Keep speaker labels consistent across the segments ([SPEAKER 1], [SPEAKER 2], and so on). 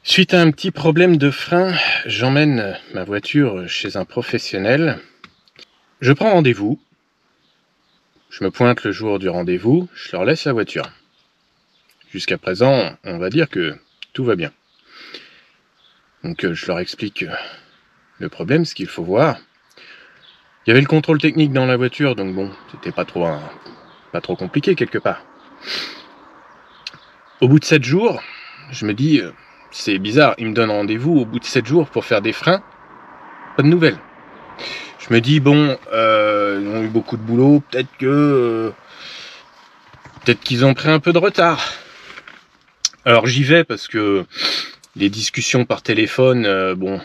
[SPEAKER 1] Suite à un petit problème de frein, j'emmène ma voiture chez un professionnel. Je prends rendez-vous. Je me pointe le jour du rendez-vous, je leur laisse la voiture. Jusqu'à présent, on va dire que tout va bien. Donc je leur explique le problème, ce qu'il faut voir. Il y avait le contrôle technique dans la voiture, donc bon, c'était pas trop compliqué quelque part. Au bout de 7 jours, je me dis, c'est bizarre, ils me donnent rendez-vous au bout de 7 jours pour faire des freins, pas de nouvelles. Je me dis, bon, ils ont eu beaucoup de boulot, peut-être qu'ils ont pris un peu de retard. Alors j'y vais parce que les discussions par téléphone, bon,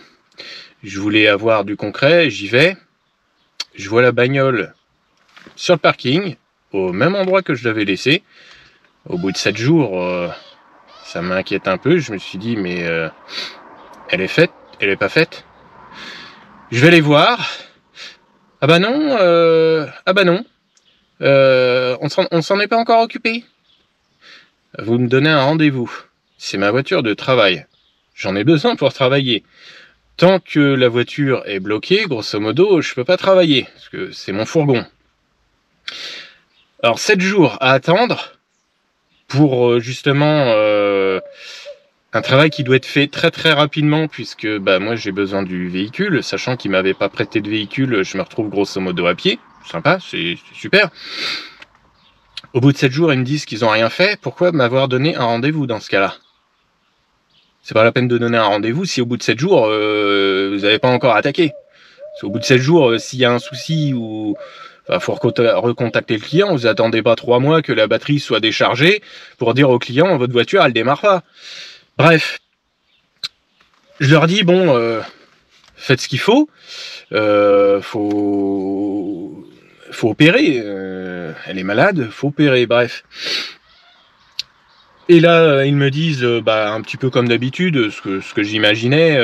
[SPEAKER 1] je voulais avoir du concret, j'y vais. Je vois la bagnole sur le parking, au même endroit que je l'avais laissé. Au bout de 7 jours, ça m'inquiète un peu. Je me suis dit, mais elle est faite, elle est pas faite. Je vais les voir. Ah bah non, on s'en est pas encore occupé. Vous me donnez un rendez-vous. C'est ma voiture de travail. J'en ai besoin pour travailler. Tant que la voiture est bloquée, grosso modo, je peux pas travailler, parce que c'est mon fourgon. Alors 7 jours à attendre pour justement un travail qui doit être fait très très rapidement, puisque moi j'ai besoin du véhicule, sachant qu'ils m'avaient pas prêté de véhicule, je me retrouve grosso modo à pied. Sympa, c'est super. Au bout de 7 jours, ils me disent qu'ils n'ont rien fait. Pourquoi m'avoir donné un rendez-vous dans ce cas-là? C'est pas la peine de donner un rendez-vous si au bout de 7 jours, vous n'avez pas encore attaqué. Si au bout de 7 jours, s'il y a un souci ou faut recontacter le client, vous attendez pas 3 mois que la batterie soit déchargée pour dire au client, votre voiture, elle démarre pas. Bref, je leur dis, bon, faites ce qu'il faut. Faut opérer. Elle est malade, faut opérer, bref. Et là, ils me disent, un petit peu comme d'habitude, ce que j'imaginais.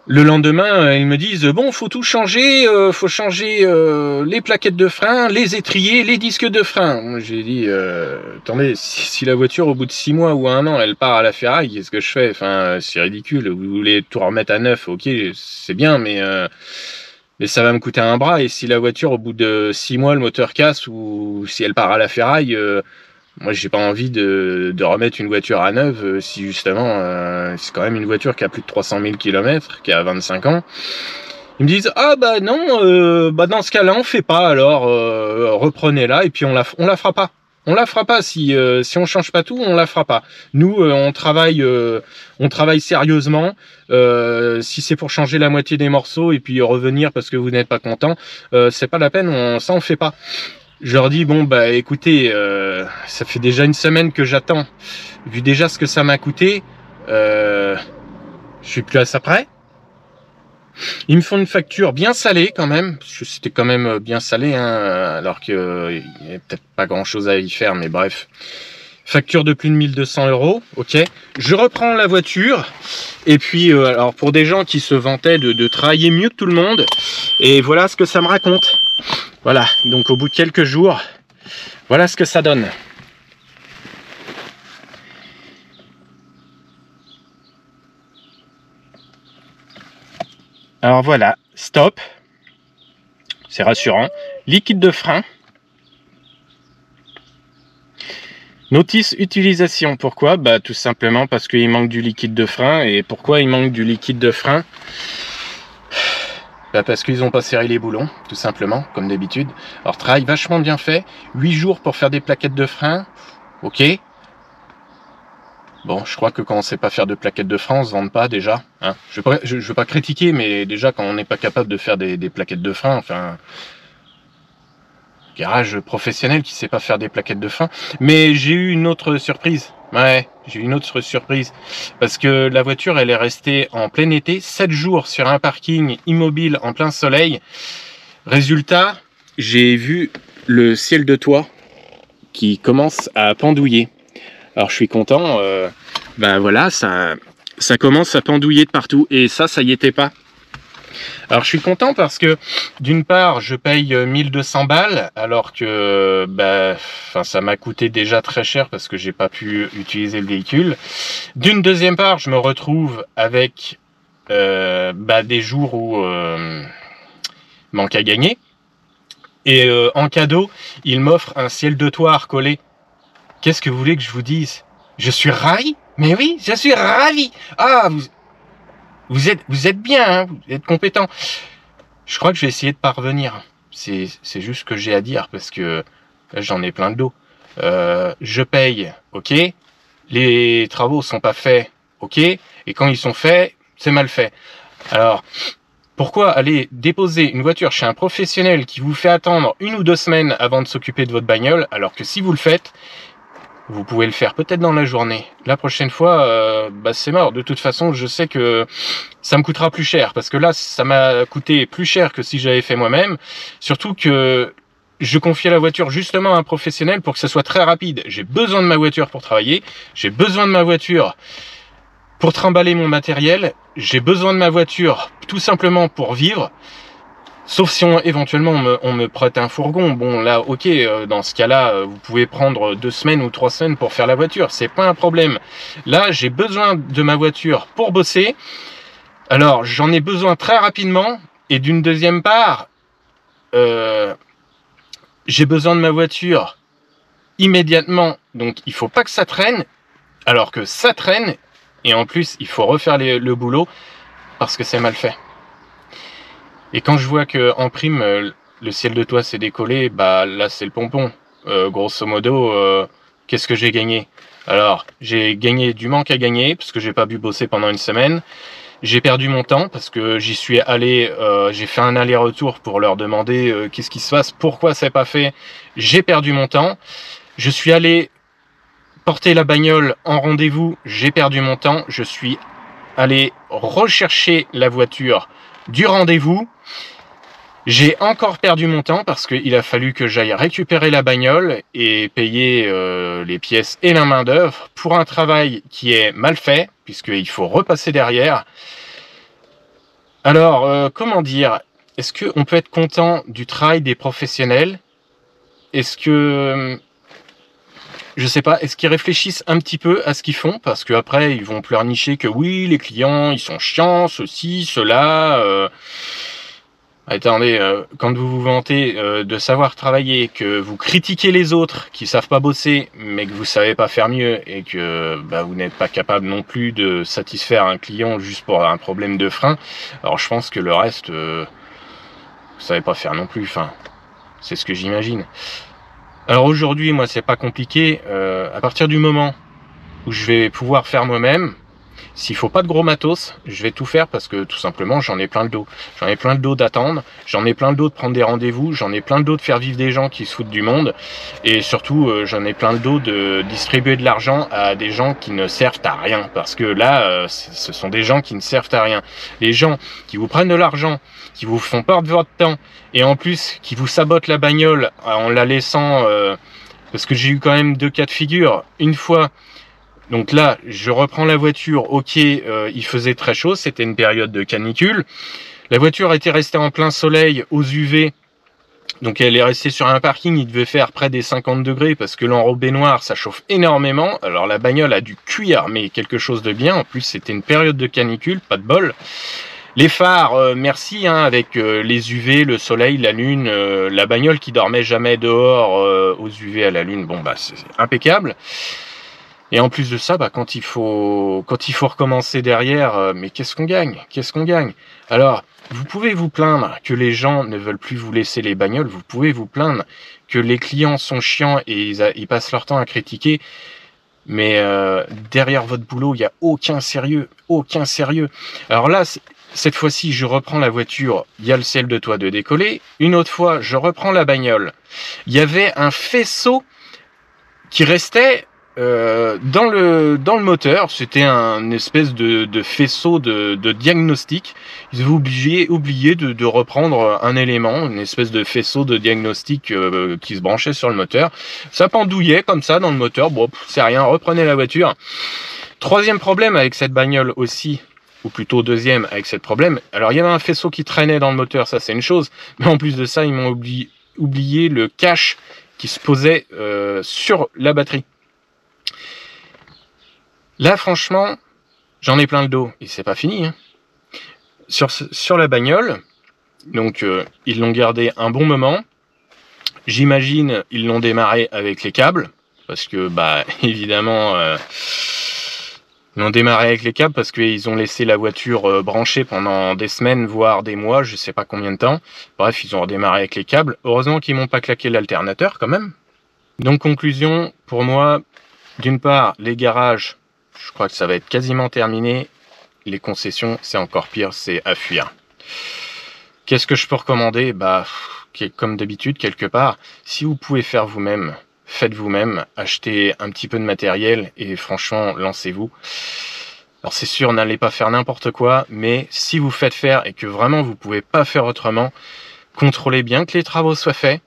[SPEAKER 1] Le lendemain, ils me disent, bon, faut tout changer, faut changer les plaquettes de frein, les étriers, les disques de frein. J'ai dit, attendez, si la voiture, au bout de 6 mois ou 1 an, elle part à la ferraille, qu'est-ce que je fais? Enfin, c'est ridicule. Vous voulez tout remettre à neuf, ok, c'est bien, mais ça va me coûter un bras. Et si la voiture, au bout de 6 mois, le moteur casse ou si elle part à la ferraille, moi, j'ai pas envie de remettre une voiture à neuve si justement c'est quand même une voiture qui a plus de 300 000 km, qui a 25 ans. Ils me disent, ah bah non, dans ce cas-là, on fait pas, alors reprenez-la et puis on la fera pas. On la fera pas si on change pas tout, on la fera pas. Nous, on travaille sérieusement. Si c'est pour changer la moitié des morceaux et puis revenir parce que vous n'êtes pas content, c'est pas la peine, ça on fait pas. Je leur dis, bon, écoutez, ça fait déjà une semaine que j'attends. Vu déjà ce que ça m'a coûté, je suis plus à ça près. Ils me font une facture bien salée quand même, parce que c'était quand même bien salé, hein, alors qu'il n'y avait peut-être pas grand-chose à y faire, mais bref. Facture de plus de 1200 €, ok. Je reprends la voiture, et puis, alors pour des gens qui se vantaient de travailler mieux que tout le monde, et voilà ce que ça me raconte. Voilà, donc au bout de quelques jours, voilà ce que ça donne. Alors voilà, stop, c'est rassurant. Liquide de frein. Notice utilisation, pourquoi? Tout simplement parce qu'il manque du liquide de frein. Et pourquoi il manque du liquide de frein? Parce qu'ils n'ont pas serré les boulons, tout simplement, comme d'habitude. Alors, travail vachement bien fait. 8 jours pour faire des plaquettes de frein. Ok. Bon, je crois que quand on ne sait pas faire de plaquettes de frein, on ne se vante pas déjà. Hein. Je ne veux pas critiquer, mais déjà, quand on n'est pas capable de faire des plaquettes de frein, enfin... Garage professionnel qui ne sait pas faire des plaquettes de frein. Mais j'ai eu une autre surprise. Ouais, j'ai eu une autre surprise. Parce que la voiture, elle est restée en plein été, 7 jours sur un parking immobile en plein soleil. Résultat, j'ai vu le ciel de toit qui commence à pendouiller. Alors je suis content, voilà, ça commence à pendouiller de partout. Et ça y était pas. Alors je suis content parce que d'une part je paye 1200 balles alors que ça m'a coûté déjà très cher parce que j'ai pas pu utiliser le véhicule. D'une deuxième part je me retrouve avec des jours où manque à gagner et en cadeau il m'offre un ciel de toit à recoller. Qu'est-ce que vous voulez que je vous dise? Je suis ravi, mais oui, je suis ravi. Ah, vous êtes bien, hein, vous êtes compétent. Je crois que je vais essayer de parvenir. C'est juste ce que j'ai à dire parce que là, j'en ai plein le dos. Je paye, ok. Les travaux sont pas faits, ok. Et quand ils sont faits, c'est mal fait. Alors, pourquoi aller déposer une voiture chez un professionnel qui vous fait attendre 1 ou 2 semaines avant de s'occuper de votre bagnole, alors que si vous le faites, vous pouvez le faire peut-être dans la journée. La prochaine fois, c'est mort. De toute façon, je sais que ça me coûtera plus cher. Parce que là, ça m'a coûté plus cher que si j'avais fait moi-même. Surtout que je confiais la voiture justement à un professionnel pour que ce soit très rapide. J'ai besoin de ma voiture pour travailler. J'ai besoin de ma voiture pour trimballer mon matériel. J'ai besoin de ma voiture tout simplement pour vivre. Sauf si éventuellement on me prête un fourgon. Bon là ok, dans ce cas-là, vous pouvez prendre 2 semaines ou 3 semaines pour faire la voiture, c'est pas un problème. Là j'ai besoin de ma voiture pour bosser. Alors j'en ai besoin très rapidement. Et d'une deuxième part, j'ai besoin de ma voiture immédiatement. Donc il faut pas que ça traîne. Alors que ça traîne. Et en plus il faut refaire le boulot parce que c'est mal fait. Et quand je vois que en prime, le ciel de toit s'est décollé, là c'est le pompon. Grosso modo, qu'est-ce que j'ai gagné? Alors, j'ai gagné du manque à gagner, parce que j'ai pas pu bosser pendant 1 semaine. J'ai perdu mon temps, parce que j'y suis allé, j'ai fait un aller-retour pour leur demander qu'est-ce qui se passe, pourquoi c'est pas fait. J'ai perdu mon temps. Je suis allé porter la bagnole en rendez-vous, j'ai perdu mon temps. Je suis allé rechercher la voiture du rendez-vous. J'ai encore perdu mon temps parce qu'il a fallu que j'aille récupérer la bagnole et payer les pièces et la main d'œuvre pour un travail qui est mal fait puisqu'il faut repasser derrière. Alors, comment dire? Est-ce qu'on peut être content du travail des professionnels? Est-ce que... Je sais pas, est-ce qu'ils réfléchissent un petit peu à ce qu'ils font? Parce qu'après, ils vont pleurnicher que oui, les clients, ils sont chiants, ceci, cela... Attendez, quand vous vous vantez de savoir travailler, que vous critiquez les autres qui savent pas bosser, mais que vous savez pas faire mieux et que vous n'êtes pas capable non plus de satisfaire un client juste pour un problème de frein, alors je pense que le reste, vous savez pas faire non plus. Enfin, c'est ce que j'imagine. Alors aujourd'hui, moi, c'est pas compliqué. À partir du moment où je vais pouvoir faire moi-même, s'il faut pas de gros matos, je vais tout faire parce que tout simplement j'en ai plein le dos. J'en ai plein le dos d'attendre, j'en ai plein le dos de prendre des rendez-vous, j'en ai plein le dos de faire vivre des gens qui se foutent du monde et surtout j'en ai plein le dos de distribuer de l'argent à des gens qui ne servent à rien parce que là ce sont des gens qui ne servent à rien. Les gens qui vous prennent de l'argent, qui vous font perdre votre temps et en plus qui vous sabotent la bagnole en la laissant parce que j'ai eu quand même 2 cas de figure. Une fois, donc là, je reprends la voiture, ok, il faisait très chaud, c'était une période de canicule. La voiture était restée en plein soleil aux UV, donc elle est restée sur un parking, il devait faire près des 50 degrés parce que l'enrobé noir, ça chauffe énormément. Alors la bagnole a dû cuire, mais quelque chose de bien, en plus c'était une période de canicule, pas de bol. Les phares, merci, hein, avec les UV, le soleil, la lune, la bagnole qui dormait jamais dehors aux UV à la lune, bon c'est impeccable. Et en plus de ça, quand il faut recommencer derrière, mais qu'est-ce qu'on gagne? Qu'est-ce qu'on gagne? Alors, vous pouvez vous plaindre que les gens ne veulent plus vous laisser les bagnoles, vous pouvez vous plaindre que les clients sont chiants et ils passent leur temps à critiquer, mais derrière votre boulot, il n'y a aucun sérieux, aucun sérieux. Alors là, cette fois-ci, je reprends la voiture, il y a le ciel de toit de décoller. Une autre fois, je reprends la bagnole. Il y avait un faisceau qui restait dans le moteur. C'était un espèce de faisceau de diagnostic. Ils avaient oublié de reprendre un élément, une espèce de faisceau de diagnostic qui se branchait sur le moteur. Ça pendouillait comme ça dans le moteur. Bon, c'est rien, reprenez la voiture. Troisième problème avec cette bagnole aussi, ou plutôt deuxième avec ce problème. Alors il y avait un faisceau qui traînait dans le moteur, ça c'est une chose, mais en plus de ça, ils m'ont oublié le cache qui se posait sur la batterie. Là franchement, j'en ai plein le dos, et c'est pas fini. Hein. Sur la bagnole, donc ils l'ont gardé un bon moment. J'imagine ils l'ont démarré avec les câbles, parce que bah évidemment ils l'ont démarré avec les câbles parce qu'ils ont laissé la voiture branchée pendant des semaines, voire des mois, je sais pas combien de temps. Bref, ils ont redémarré avec les câbles. Heureusement qu'ils m'ont pas claqué l'alternateur quand même. Donc conclusion, pour moi, d'une part, les garages, je crois que ça va être quasiment terminé. Les concessions, c'est encore pire, c'est à fuir. Qu'est-ce que je peux recommander? Bah, comme d'habitude, quelque part, si vous pouvez faire vous-même, faites vous-même, achetez un petit peu de matériel et franchement, lancez-vous. Alors c'est sûr, n'allez pas faire n'importe quoi, mais si vous faites faire et que vraiment vous pouvez pas faire autrement, contrôlez bien que les travaux soient faits.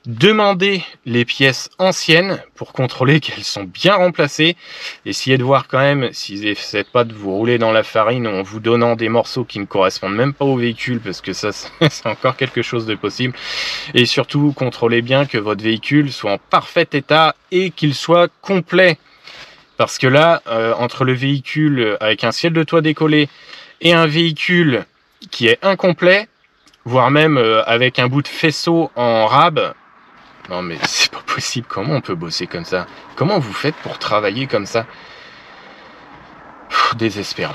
[SPEAKER 1] Demandez les pièces anciennes pour contrôler qu'elles sont bien remplacées. Essayez de voir quand même s'ils essaient pas de vous rouler dans la farine en vous donnant des morceaux qui ne correspondent même pas au véhicule, parce que ça c'est encore quelque chose de possible. Et surtout, contrôlez bien que votre véhicule soit en parfait état et qu'il soit complet. Parce que là, entre le véhicule avec un ciel de toit décollé et un véhicule qui est incomplet, voire même avec un bout de faisceau en rab, non mais c'est pas possible, comment on peut bosser comme ça? Comment vous faites pour travailler comme ça? Désespérant.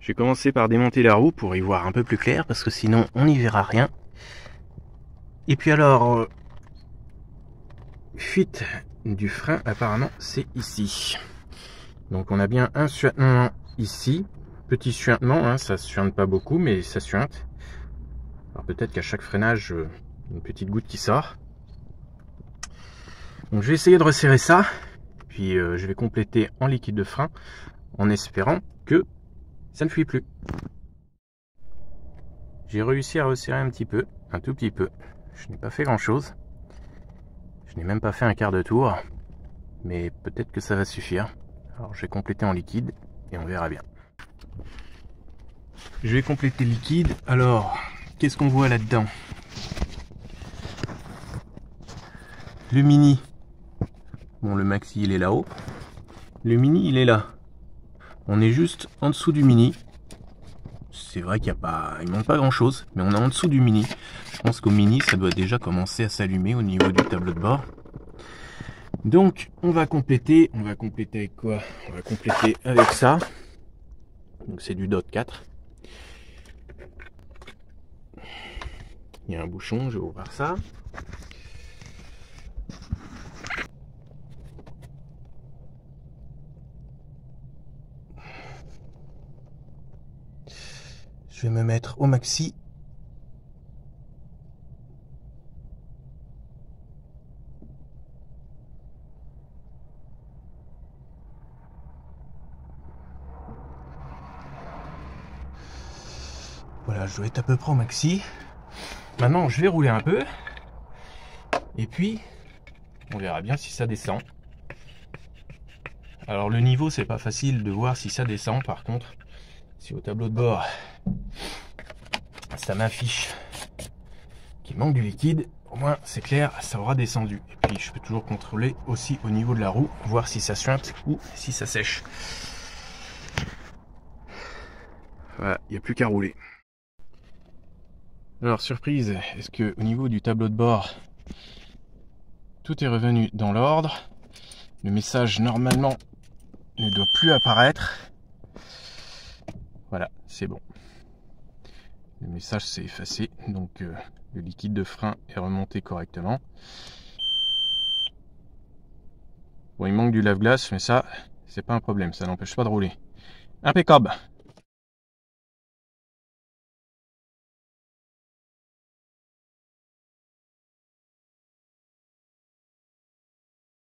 [SPEAKER 1] Je vais commencer par démonter la roue pour y voir un peu plus clair, parce que sinon on n'y verra rien. Et puis alors, fuite du frein, apparemment c'est ici. Donc on a bien un suintement ici. Petit suintement, hein, ça suinte pas beaucoup, mais ça suinte. Alors peut-être qu'à chaque freinage, une petite goutte qui sort. Donc je vais essayer de resserrer ça, puis je vais compléter en liquide de frein, en espérant que ça ne fuit plus. J'ai réussi à resserrer un petit peu, un tout petit peu. Je n'ai pas fait grand chose. Je n'ai même pas fait un quart de tour, mais peut-être que ça va suffire. Alors je vais compléter en liquide et on verra bien. Je vais compléter le liquide. Alors, qu'est-ce qu'on voit là-dedans? Le mini. Bon, le maxi, il est là-haut. Le mini, il est là. On est juste en dessous du mini. C'est vrai qu'il il manque pas grand-chose, mais on est en dessous du mini. Je pense qu'au mini, ça doit déjà commencer à s'allumer au niveau du tableau de bord. Donc, on va compléter. On va compléter avec quoi? On va compléter avec ça. Donc, c'est du DOT 4. Il y a un bouchon, je vais ouvrir ça. Je vais me mettre au maxi. Voilà, je dois être à peu près au maxi. Maintenant, je vais rouler un peu. Et puis, on verra bien si ça descend. Alors, le niveau, c'est pas facile de voir si ça descend. Par contre, si au tableau de bord, ça m'affiche qu'il manque du liquide, au moins, c'est clair, ça aura descendu. Et puis, je peux toujours contrôler aussi au niveau de la roue, voir si ça suinte ou si ça sèche. Voilà, il n'y a plus qu'à rouler. Alors, surprise, est-ce que au niveau du tableau de bord, tout est revenu dans l'ordre? Le message, normalement, ne doit plus apparaître. Voilà, c'est bon. Le message s'est effacé, donc le liquide de frein est remonté correctement. Bon, il manque du lave-glace, mais ça, c'est pas un problème, ça n'empêche pas de rouler. Impeccable!